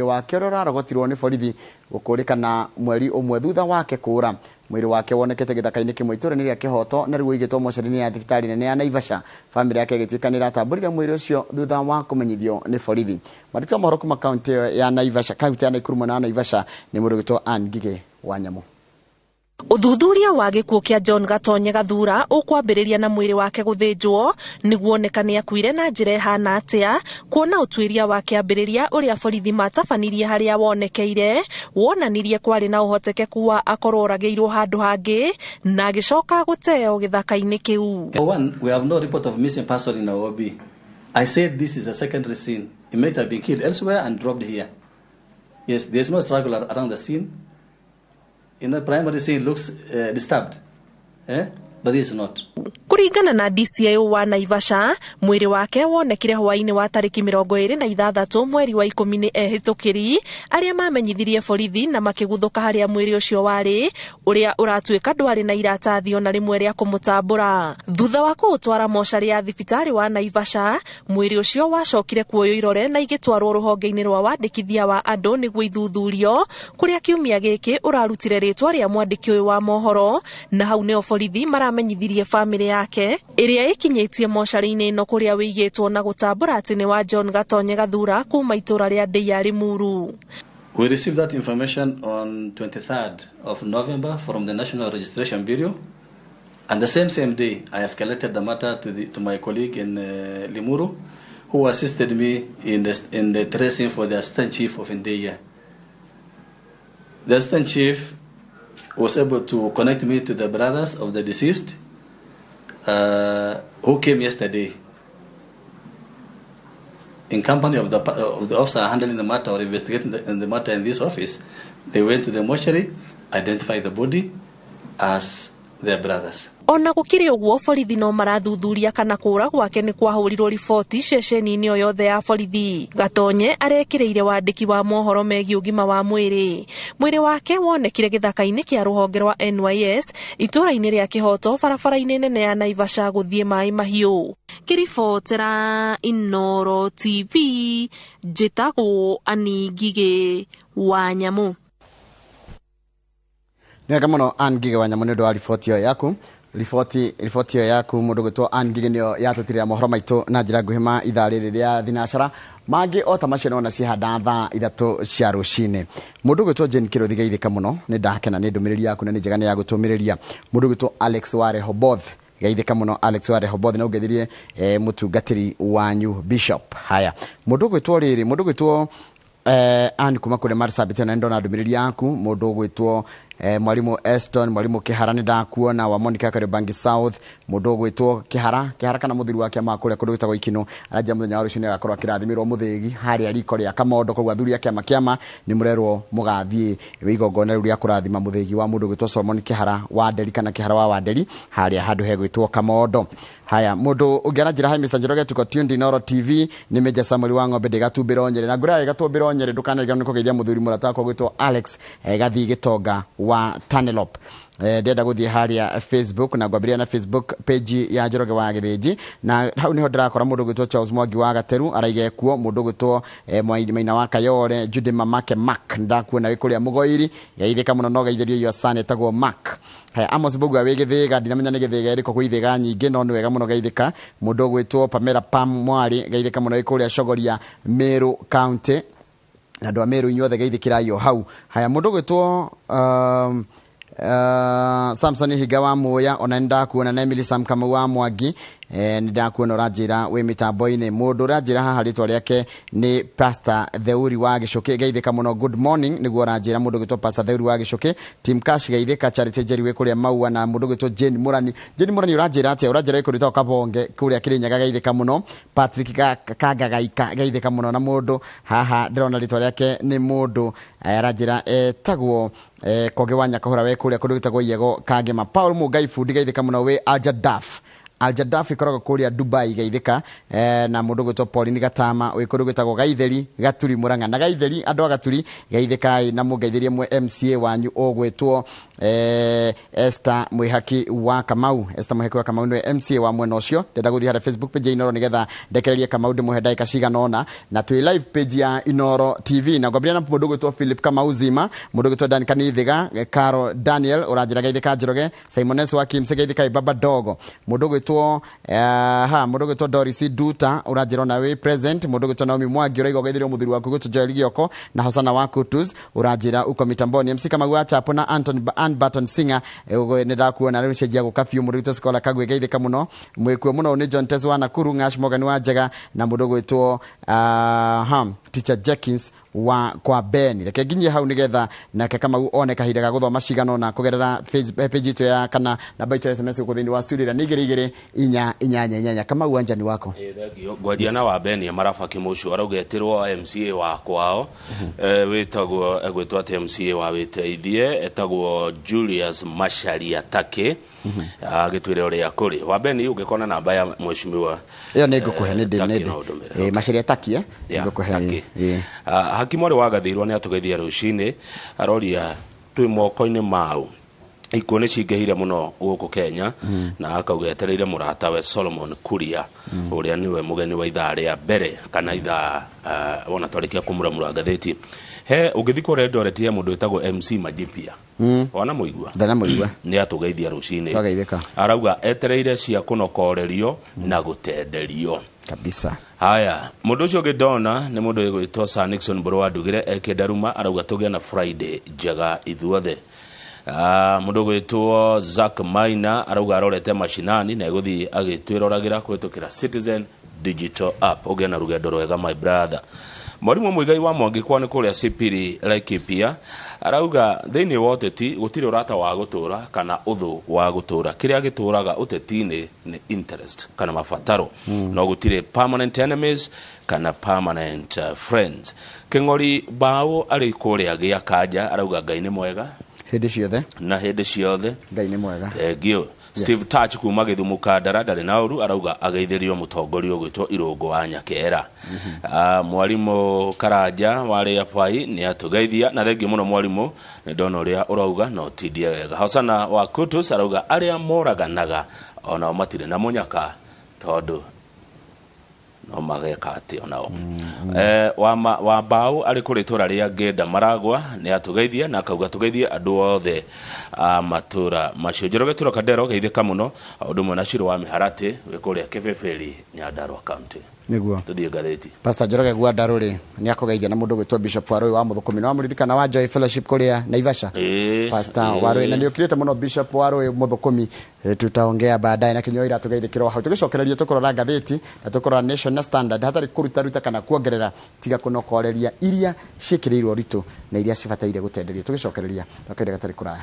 wake rorarogotirwo ni borithi gukurikana mweri umwe thutha wake kura mwiri wake wonekete githaka-ini kimwe itura ria Kihoto na riu igitwo mocarini ya thibitari nene ya Naivasha. Family yake igituikanira tamburire mwiri ucio thutha wa kumenyithio ni borithi. Marito mohoro kuma county ya Naivasha, county ya Nakuru na Naivasha, ni mundu gitwo Ngige wa Nyamu. Uthuthuria wa gikuo kia John Gatonye Gathura ukwambiriria na mwiri wake guthinjwo niguo onekane akuire na njira ihana atia, kuona utwiria wake ambiriria uria borithi matabanirie haria wonekeire wonanirie kwari na uhotekeku wa akorwo orageirwo handu hangi na agicoka guteo githaka-ini kiu. One, we have no report of missing person in our OB. I said this is a secondary scene. He might have been killed elsewhere and dropped here. Yes, there is no struggle around the scene. You know, primary scene looks disturbed, but it is not. Kuringana na DCIO wa Naivasha, mwiri wake wonekire hwaini wa tariki 26 mweri wa 10 ehitukiri, aria mamenyithirie borithi na makiguthuka haria mwiri ucio wari, uria uratuika ndwari na iratathi ona rimwe ria kumutambura. Thutha wa kuutwara mocarĩ ya thibitari wa Naivasha, mwiri ucio wacokire kuoyo irore na igitwarwo ruhonge-ini rwa wandikithia wa andu niguo ithuthurio, kuria kiumia giki urarutire ritwa ria mwandiki uyu wa mohoro, na hau neo borithi maramenyithirie family yake iria ikinyitie mocarĩ-ini ino kuria wigitwo na gutambura ati ni wa John Gatonye Gathura kuma itura ria Ndeiya Limuru. We received that information on 23rd of November from the National Registration Bureau, and the same day I escalated the matter to my colleague in Limuru, who assisted me in the tracing for the assistant chief of Ndeiya. The assistant chief was able to connect me to the brothers of the deceased, who came yesterday in company of the officer handling the matter or investigating the matter in this office. They went to the mortuary, identified the body as their brothers. Ona gukiri uguo borithi no marathuthuria kana kura gwake ni kwahurirwo riboti ceceni-ini o yothe ya borithi. Gatonye arekireire wandiki wa mohoro megie ugima wa mwiri. Mwiri wake wonekire githaka-ini kia ruhonge rwa NYS itura-ini ria Kihoto barabara-ini nene ya Naivasha guthie Mai Mahiu. Kiribotera Inooro TV, njitagwo Ngige wa Nyamu. Nega muno Ngige wa Nyamu ni ndo riboti yo yaku. Riboti yo yaku mundu gwitwo Ngige niyo yatutirira mohoro maitu na njira nguhima ithaa riri ria thinashara mangi ota macio na cihanda thaa 3 cia rucini. Mundu gwitwo Jane Kirothi geithika muno ni ndakena ni ndumiriri yaku na ni njega ni ya gutumiriria. Mundu gwitwo Alex wa Rehoboth geithika muno Alex wa Rehoboth na ugethirie mutungatiri wanyu Bishop. Haya mundu gwitwo ani kuma kule Marsabit na ndo na ndumiriri yaku mundu gwitwo mwalimu Eston, mwalimu Kihara ni ndakuona wa Monica Kariobangi South, mundu gwitwo Kihara kana muthiri wake makure kundu gwitagwo Ikino araja muthenya wa rucini agakorwo akirathimirwo muthigi hari riko ria Kamondo kogwa athuri yake makiama ni murerwo mugathie igongona riu ria kurathima muthigi wa mundu gwitwo Solomon Kihara wa Nderi kana Kihara wa Nderi hari handu hegwitwo Kamondo. Haya mundu ungiara njira hai Mr. Njoroge tuko tuned Inooro TV ni Meja Samuel wa Ng'ombe ndigatumbira Nyeri na ngura igatumbira Nyeri ndukana niko geithia muthuri murata ko gwitwo Alex gathi gitonga wa Tanelop. Ndenda guthie haria Facebook na ngwambiria na Facebook page ya Njoroge wa Githiji na hau niho ndirakora mundu gwitwo Charles Mwangi wa Gateru araige kuo mundu gwitwo Maina wa Kayore Judy Mamake Mark ndakuona wikuria mugoiri yaithika muno no geithirio yo sana etagwo Mark. Haya Amos Bugwa we Githiga ndinamenya ni Githiga eriko kuithiga nyingi no ni wega muno geithika mundu gwitwo Pamela Pam Mwari geithika muno wikuria Shogoria Meru County na ndo Meru inyothe geithikira yo hau. Haya mundu gwitwo Samson Higa wa Moya ona ndakuona na Emily Sam kama wa Mwangi ndakuona rajira we mitambo-ini mundu rajira haha ritwa riake ni Pastor Theuri wa Gicuki geithika muno good morning niguo rajira mundu gwitwo Pastor Theuri wa Gicuki Team Cash geithika Charity Jerry we kuria Maua na mundu gwitwo Jane Murani urajira ati urajira ikurita Kabonge kuria Kirinyaga geithika muno Patrick Kagagaika geithika muno na mundu haha ndirona ritwa riake ni mundu rajira tagwo Koge wa Nyakahura we kuria kundu gwitagwo Yego Kagema Paul Mugai Food geithika muno we Aja Daf Aljadafi koragwo kuria Dubai geithika na mundu gwitwo Pauline Gatama wi kundu gwitagwo Gaitheri Gaturi Muranga na Gaitheri andu Gaturi geithika na mugeithirie mwe MCA wanyu ogwitwo Esther Mwihaki wa Kamau ni MCA wa mwena ucio ndenda guthii hara Facebook page Inooro nigetha ndekererie Kamau ndimuhe ndaika ciganona na twi live page ya Inooro TV na ngwambia na mundu gwitwo Philip Kamau Zima mundu gwitwo Dan Kanithiga Caro Daniel uranjira geithika Njoroge Simones wa Kimse geithika Baba Dogo mundu gwitwo Doris Duta uranjira na we present mundu gwitwo Naomi Mwangi uraigo geithirio muthuri waku gwitwo Joel Gioko na Hosana wa Kutus uranjira uko mitamboni MC Kamau achapo na Ann Barton Singer ndakuona rä cenjia gå kabiå må ndå gwä two Skola Kagwe geithä muno mwä kuo må no nä John Tesu wa Nakuru Ng'ash Morgan wa Njega na må ndå gwä two Teacher Jenkins wa kwa Ben reke nginyie hau nigetha nake Kamau one kahinda ga guthoma cigano na kugerera Facebook page itu ya kana na baito SMS ku thini wa studio na igire inyanya Kamau anjani wako Guardiana wa Ben marafaki mucu araugetirwo MCA wa kwao witagwo egwitwo ati MCA wa witeithie etagwo Julius Masharia Take agitwire uria kuri wa Ben ugikona namba ya mweshimiwa iyo ni ngukuhe ni Masharia Take ngukuhe hakimori wagathirwo ni atugeithia rucini aroria twi moko-ini mau ikone cingehire muno guku Kenya na akaugetereire murata we Solomon Kuria uria niwe mugeni wa ithaa ria mbere kana ithaa wona twarikia kumuramura ngatheti he ugithiko Eldoret ya mundu etagwo MC Majipia wana muigua ndana muigua ni atugeithia rucini twageithika arauga etereire cia kunokorerio na gutenderio kabisa haya mundu ucio ngidona ni mundu gwitwo Sir Nixon Mburu ndugire ekedaruma arauga tugia na Friday njega ithuothe mundu gwitwo Zack Maina arauga arorete mashinani na guthi agitwirораgira kwitukira Citizen Digital App ugia na rugendo rwega my brother Mwarimu Muigai wa Mwangi kwa ni kuria Sipiri Laikipia arauga thiini wa uteti gutire urata wa gutura kana uthu wa gutura kiria gituraga uteti-ini ni interest kana mafataro no gutire permanent enemies kana permanent friends King'ori Bao ari kuria gia Kaja arauga Ngai ni mwega hindi ciothe na hindi ciothe Ngai ni mwega egio Steve Touch kuma Githumu Kandara ndari na uru arauga ageithirio mutongoria gwitwo Irungu wa Nyakera mwarimu Karanja wari apai ni atugeithia na thengi muno mwarimu ni ndona uria urauga no tidie wega Hosana wa Kutus arauga aria moraganaga ona matire na munyaka tondu no mageka ati onao wa Bao ari kuri tura ria Ngenda Maragwa ni atugeithia na akauga tugeithie andu othe matura macio Njoroge Turo Kadero geithika muno undu mwe na Shiro wa Miharati we kuria Kebeberi Nyandarua County niguo tudie gatheti Pastor Njoroge Gwandaruri ni akogeithia na mundu gwitwo Bishop Waroi wa Muthukumi no amuririkana wa Joy Fellowship kuria Naivasha Pastor Waroi na ni ukirite muno Bishop Waroi Muthukumi tutaongea baadaye na kinyoira tugeithikirwo hau tugicokereria tukorora gatheti na tukorora Nation Standard hatari kuruta kana kuongerera tiga kunokoreria iria cikirirwo ritu na iria cibataire gutenderio tugicokereria tukaire gatari kuraya